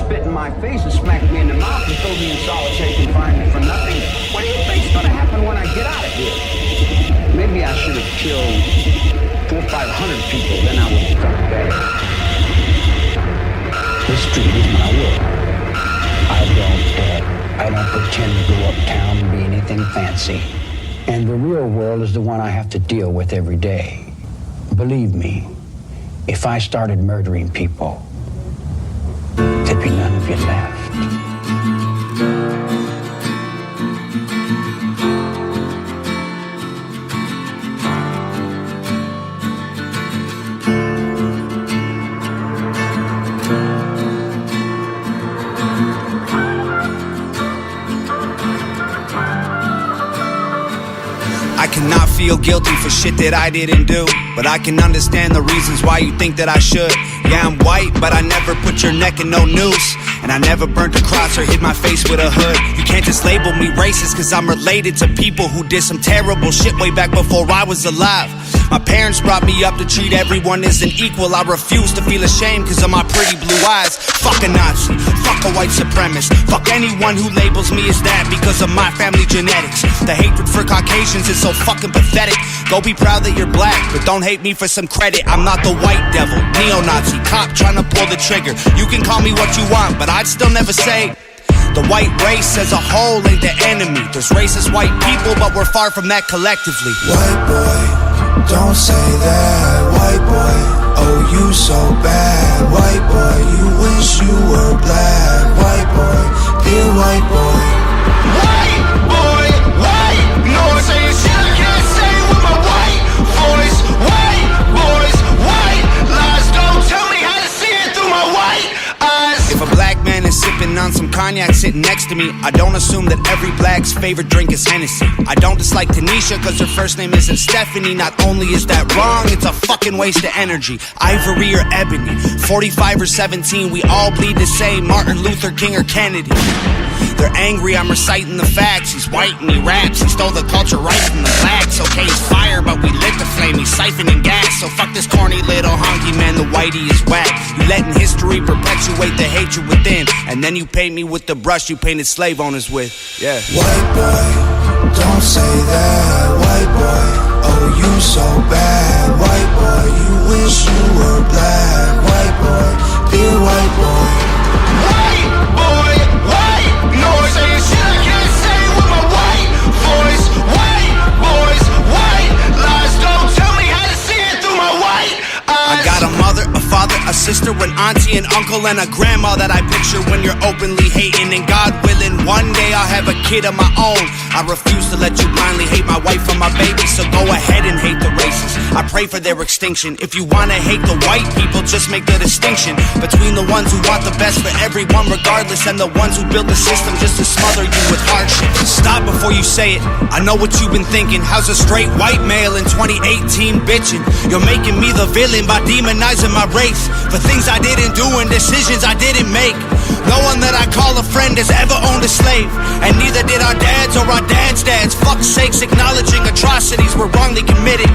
spit in my face and smacked me in the mouth and threw me in solitary confinement for nothing. What do you think's gonna happen when I get out of here? Maybe I should have killed 400 or 500 people, then I would have felt bad. History is my world. I don't pretend to go uptown and be anything fancy. And the real world is the one I have to deal with every day. Believe me, if I started murdering people, there'd be none of you left. I cannot feel guilty for shit that I didn't do, but I can understand the reasons why you think that I should. Yeah, I'm white, but I never put your neck in no noose, and I never burnt a cross or hid my face with a hood. You can't just label me racist, cause I'm related to people who did some terrible shit way back before I was alive. My parents brought me up to treat everyone as an equal. I refuse to feel ashamed cause of my pretty blue eyes. Fuck a Nazi, fuck a white supremacist, fuck anyone who labels me as that because of my family genetics. The hatred for Caucasians is so fucking pathetic. Go be proud that you're black, but don't hate me for some credit. I'm not the white devil, neo-Nazi, cop trying to pull the trigger. You can call me what you want, but I'd still never say the white race as a whole ain't the enemy. There's racist white people, but we're far from that collectively. White boy, don't say that. White boy, oh you so bad. White boy, you wish you were black. White boy, dear white boy. White boy, white noise saying shit I can't say with my white voice. White boys, white lies, don't tell me how to see it through my white eyes. If a black man is sipping on some cognac sitting next to me, I don't assume that every black's favorite drink is Hennessy. I don't dislike Tanisha cause her first name isn't Stephanie. Not only is that wrong, it's a fucking waste of energy. Ivory or ebony, 45 or 17, we all bleed the same, Martin Luther King or Kennedy. They're angry, I'm reciting the facts. He's white and he raps, he stole the culture right from the blacks. Okay, he's fire, but we lit the flame, he's siphoning gas. So fuck this corny little honky man, the whitey is whack. You letting history perpetuate the hatred within, and then you paint me with the brush you painted slave owners with. Yeah. White boy, don't say that. White boy, oh you so bad. White boy, you wish you were black. White boy, dear white boy. White boy, white noise saying shit I can't say with my white voice. White boys, white lies, don't tell me how to see it through my white eyes. I got a mother, a father, a sister, an auntie, an uncle, and a grandma that I picture when you're openly hating. And God willing, one day I'll have a kid of my own. I refuse to let you blindly hate my wife and my baby, so go ahead and hate the races. I pray for their extinction. If you wanna hate the white people, just make the distinction between the ones who want the best for everyone regardless, and the ones who build the system just to smother you with hardship. Stop before you say it, I know what you've been thinking. How's a straight white male in 2018 bitching? You're making me the villain by demonizing my race for things I didn't do and decisions I didn't make. No one that I call a friend has ever owned a slave, and neither did our dads or our dads' dads. Fuck sakes, acknowledging atrocities were wrongly committed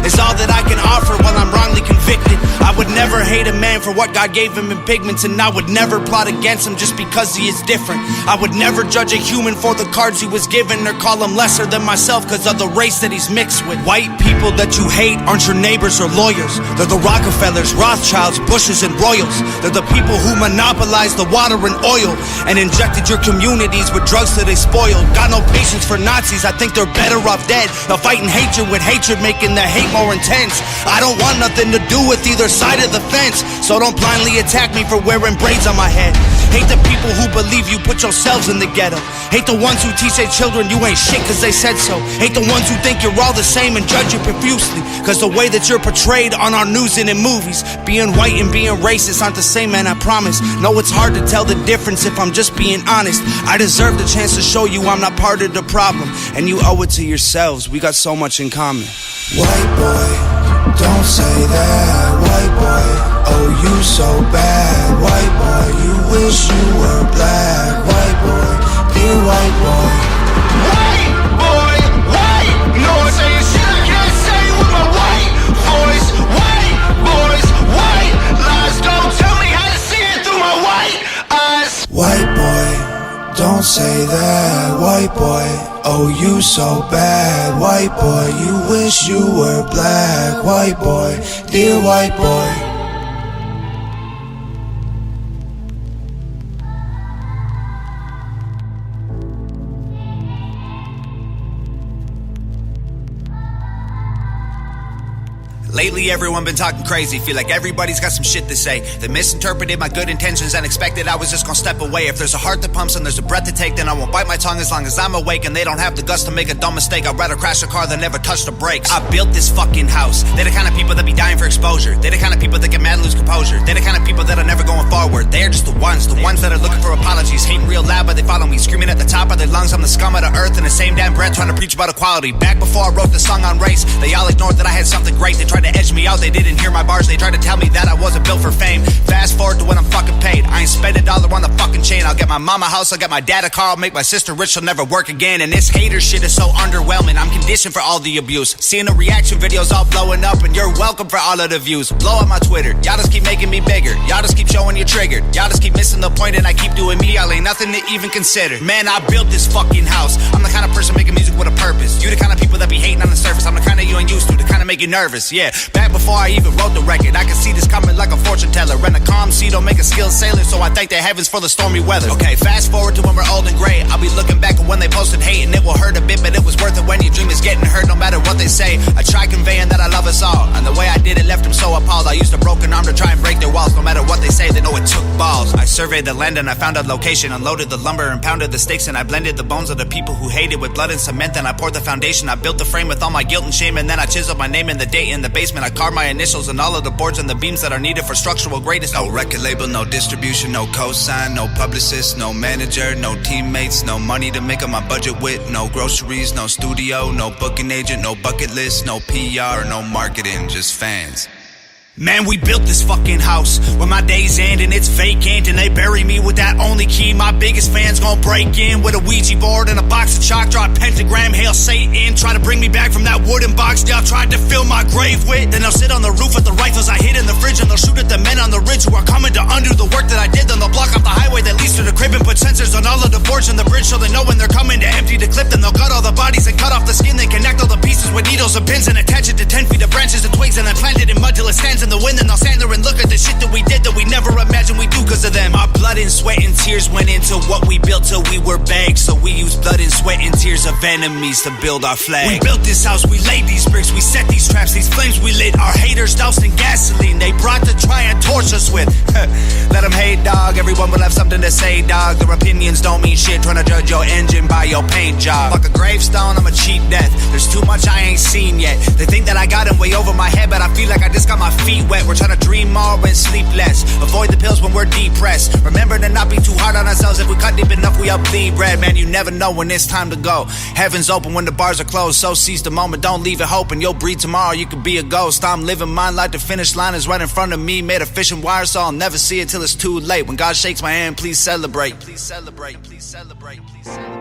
is all that I can offer while I'm wrongly convicted. I would never hate a man for what God gave him in pigments, and I would never plot against him just because he is different. I would never judge a human for the cards he was given, or call him lesser than myself cause of the race that he's mixed with. White people that you hate aren't your neighbors or lawyers. They're the Rockefellers, Rothschilds, Bushes, and Royals. They're the people who monopolized the water and oil and injected your communities with drugs that they spoiled. Got no patience for Nazis, I think they're better off dead. They're fighting hatred with hatred, making the hate more intense. I don't want nothing to do with either side of the fence, so don't blindly attack me for wearing braids on my head. Hate the people who believe you put yourselves in the ghetto. Hate the ones who teach their children you ain't shit cause they said so. Hate the ones who think you're all the same and judge you profusely cause the way that you're portrayed on our news and in movies. Being white and being racist aren't the same, man, I promise. No, it's hard to tell the difference if I'm just being honest. I deserve the chance to show you I'm not part of the problem, and you owe it to yourselves. We got so much in common. White boy, don't say that. White boy, oh you so bad. White boy, you wish you were black. White boy, dear white boy. White boy, white noise saying shit I can't say with my white voice. White boys, white lies, don't tell me how to see it through my white eyes. don't say that, white boy. Oh, you so bad, white boy. You wish you were black, white boy. Dear white boy. Lately everyone been talking crazy, feel like everybody's got some shit to say. They misinterpreted my good intentions and expected I was just gonna step away. If there's a heart that pumps and there's a breath to take, then I won't bite my tongue as long as I'm awake. And they don't have the guts to make a dumb mistake. I'd rather crash a car than never touch the brakes. I built this fucking house. They're the kind of people that be dying for exposure. They're the kind of people that get mad and lose composure. They're the kind of people that are never going forward. They're just the ones that are looking for apologies. Hating real loud but they follow me, screaming at the top of their lungs. I'm the scum of the earth in the same damn breath, trying to preach about equality. Back before I wrote the song on race, they all ignored that I had something great. They tried to edge me out, they didn't hear my bars. They tried to tell me that I wasn't built for fame. Fast forward to when I'm fucking paid. I ain't spend $1 on the fucking chain. I'll get my mama a house, I'll get my dad a car, I'll make my sister rich, she'll never work again. And this hater shit is so underwhelming. I'm conditioned for all the abuse. Seeing the reaction videos all blowing up, and you're welcome for all of the views. Blow up my Twitter, y'all just keep making me bigger. Y'all just keep showing you're triggered. Y'all just keep missing the point and I keep doing me. Y'all ain't nothing to even consider. Man, I built this fucking house. I'm the kind of person making music with a purpose. You the kind of people that be hating on the surface. I'm the kind of you ain't used to, the kind of make you nervous. Yeah, back before I even wrote the record, I can see this coming like a fortune teller. And a calm sea don't make a skilled sailor, so I thank the heavens for the stormy weather. Okay, fast forward to when we're old and gray. I'll be looking back at when they posted hate, and it will hurt a bit, but it was worth it when your dream is getting hurt no matter what they say. I try conveying that I love us all, and the way I did it left them so appalled. I used a broken arm to try and break their walls. No matter what they say, they know it took balls. I surveyed the land and I found a location, unloaded the lumber and pounded the stakes, and I blended the bones of the people who hated with blood and cement. Then I poured the foundation. I built the frame with all my guilt and shame, and then I chiseled my name and the date in the basement. I carved my initials and all of the boards and the beams that are needed for structural greatness. No record label, no distribution, no cosign, no publicist, no manager, no teammates, no money to make up my budget with, no groceries, no studio, no booking agent, no bucket list, no PR, no marketing, just fans. Man, we built this fucking house where my days end and it's vacant, and they bury me with that only key. My biggest fans gon' break in with a Ouija board and a box of chalk, draw a pentagram, hail Satan, try to bring me back from that wooden box y'all tried to fill my grave with. Then they'll sit on the roof with the rifles I hid in the fridge, and they'll shoot at the men on the ridge who are coming to undo the work that I did. Then they'll block off the highway that leads to the crib and put sensors on all of the boards and the bridge, so they know when they're coming to empty the clip. Then they'll cut all the bodies and cut off the skin, then connect all the pieces with needles and pins and attach it to 10 feet of branches and twigs, and then plant it in mud till it stands in the wind. And they'll stand there and look at the shit that we did that we never imagined we do cause of them. Our blood and sweat and tears went into what we built till we were bags, so we used blood and sweat and tears of enemies to build our flag. We built this house, we laid these bricks, we set these traps, these flames we lit. Our haters doused in gasoline they brought to try and torch us with. Let them hate, dog, everyone will have something to say, dog. Their opinions don't mean shit, trying to judge your engine by your paint job. Fuck a gravestone, I'm a cheap death. There's too much I ain't seen yet. They think that I got them way over my head, but I feel like I just got my feet wet. We're trying to dream more and sleep less. Avoid the pills when we're depressed. Remember to not be too hard on ourselves. If we cut deep enough, we up bleed red. Man, you never know when it's time to go. Heaven's open when the bars are closed, so seize the moment, don't leave it hoping. You'll breathe tomorrow, you could be a ghost. I'm living mine like the finish line is right in front of me. Made of fishing wire, so I'll never see it till it's too late. When God shakes my hand, please celebrate. Please celebrate, please celebrate, please celebrate.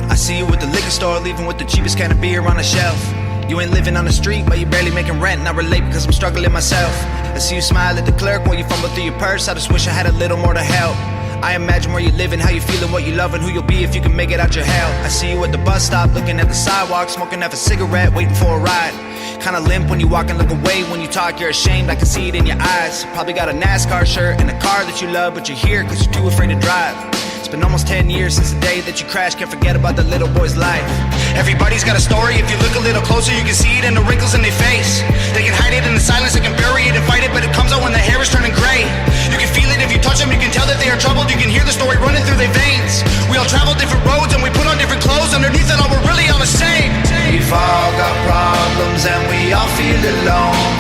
I see you at the liquor store, leaving with the cheapest can of beer on the shelf. You ain't living on the street, but you barely making rent, and I relate because I'm struggling myself. I see you smile at the clerk while you fumble through your purse. I just wish I had a little more to help. I imagine where you're living, how you feeling, what you love, and who you'll be if you can make it out your hell. I see you at the bus stop, looking at the sidewalk, smoking half a cigarette, waiting for a ride. Kinda limp when you walk and look away. When you talk, you're ashamed, I can see it in your eyes. Probably got a NASCAR shirt and a car that you love, but you're here cause you're too afraid to drive. It's been almost 10 years since the day that you crashed. Can't forget about the little boy's life. Everybody's got a story. If you look a little closer, you can see it in the wrinkles in their face. They can hide it in the silence, they can bury it and fight it, but it comes out when the hair is turning gray. You can feel it if you touch them, you can tell that they are troubled. You can hear the story running through their veins. We all travel different roads and we put on different clothes. Underneath it all, we're really all the same. We've all got problems and we all feel alone.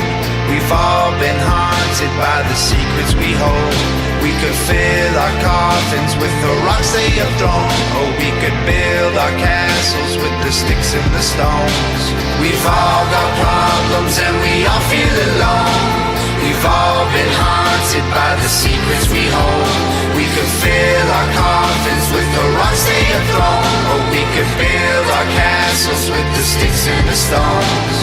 We've all been haunted by the secrets we hold. We could fill our coffins with the rocks they have thrown, or we could build our castles with the sticks and the stones. We've all got problems and we all feel alone. We've all been haunted by the secrets we hold. We could fill our coffins with the rocks rocks they have thrown. Or we could build our castles with the sticks and the stones.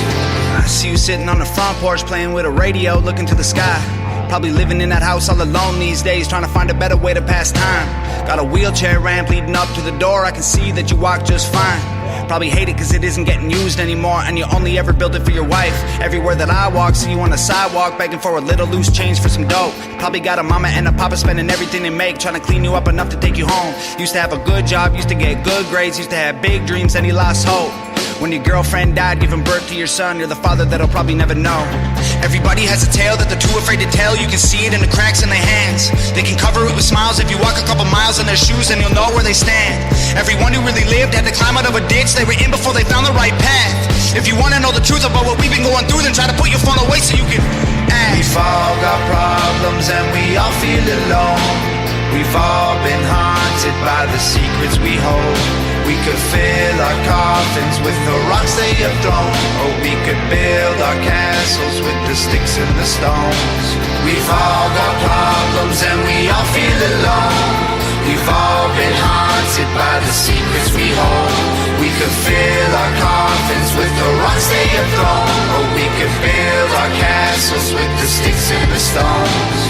I see you sitting on the front porch playing with a radio, looking to the sky. Probably living in that house all alone these days, trying to find a better way to pass time. Got a wheelchair ramp leading up to the door, I can see that you walk just fine. Probably hate it cause it isn't getting used anymore, and you only ever built it for your wife. Everywhere that I walk, see you on the sidewalk, begging for a little loose change for some dough. Probably got a mama and a papa spending everything they make, trying to clean you up enough to take you home. Used to have a good job, used to get good grades, used to have big dreams, and he lost hope. When your girlfriend died, giving birth to your son, you're the father that'll probably never know. Everybody has a tale that they're too afraid to tell. You can see it in the cracks in their hands. They can cover it with smiles if you walk a couple miles in their shoes, and you'll know where they stand. Everyone who really lived had to climb out of a ditch they were in before they found the right path. If you want to know the truth about what we've been going through, then try to put your phone away so you can ask. We've all got problems and we all feel alone. We've all been haunted by the secrets we hold. We could fill our coffins with the rocks they have thrown, or we could build our castles with the sticks and the stones. We've all got problems and we all feel alone. We've all been haunted by the secrets we hold. We could fill our coffins with the rocks they have thrown, or we could build our castles with the sticks and the stones.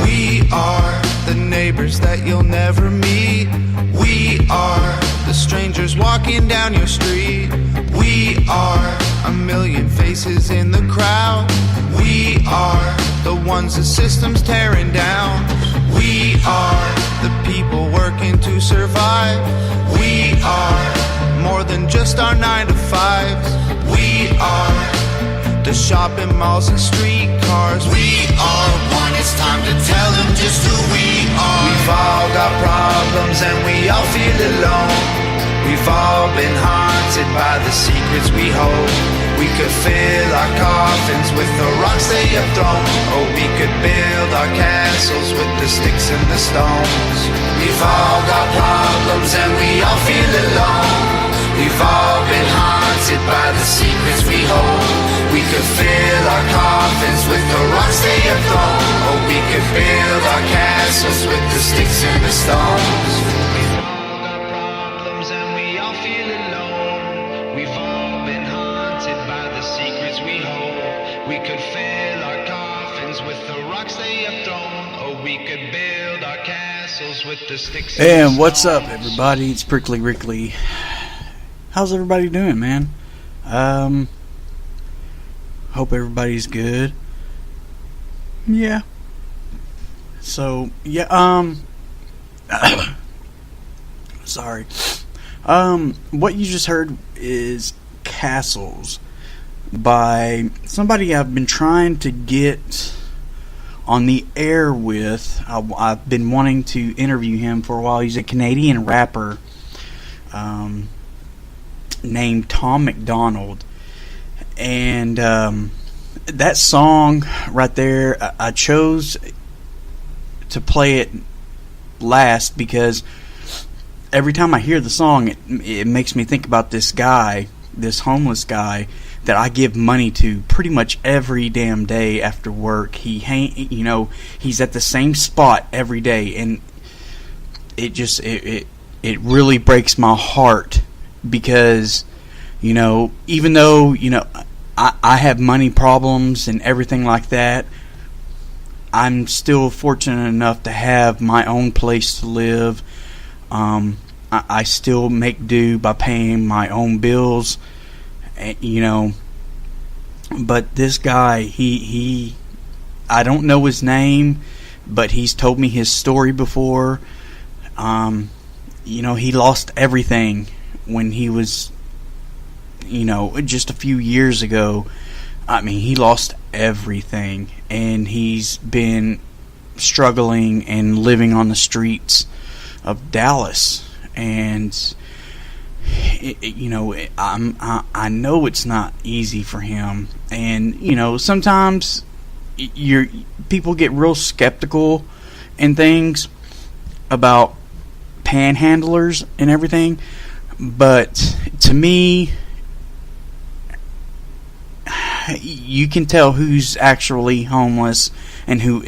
We are the neighbors that you'll never meet. We are the strangers walking down your street. We are a million faces in the crowd. We are the ones the system's tearing down. We are the people working to survive. We are more than just our 9 to 5s. We are the shopping malls and streetcars. We are one, it's time to tell them just who we are. We've all got problems and we all feel alone. We've all been haunted by the secrets we hold. We could fill our coffins with the rocks they have thrown, or we could build our castles with the sticks and the stones. We've all got problems and we all feel alone. We've all been haunted by the secrets we hold. We could fill our coffins with the rocks they have thrown, or we could build our castles with the sticks and the stones. We've all got problems and we all feel alone. We've all been haunted by the secrets we hold. We could fill our coffins with the rocks they have thrown, or we could build our castles with the sticks and the stones. And what's up, everybody? It's Prickly Rickly. How's everybody doing, man? Hope everybody's good. Yeah. So, yeah, sorry. What you just heard is Castles by somebody I've been trying to get on the air with. I've been wanting to interview him for a while. He's a Canadian rapper named Tom MacDonald. And that song right there, I chose to play it last because every time I hear the song, it makes me think about this guy, this homeless guy that I give money to pretty much every damn day after work. He's at the same spot every day, and it really breaks my heart because, even though, I have money problems and everything like that, I'm still fortunate enough to have my own place to live. I still make do by paying my own bills, but this guy, he I don't know his name, but he's told me his story before. He lost everything when he was, just a few years ago. I mean, he lost everything, and he's been struggling and living on the streets of Dallas. And I know it's not easy for him. And sometimes people get real skeptical and things about panhandlers and everything. But to me, you can tell who's actually homeless and who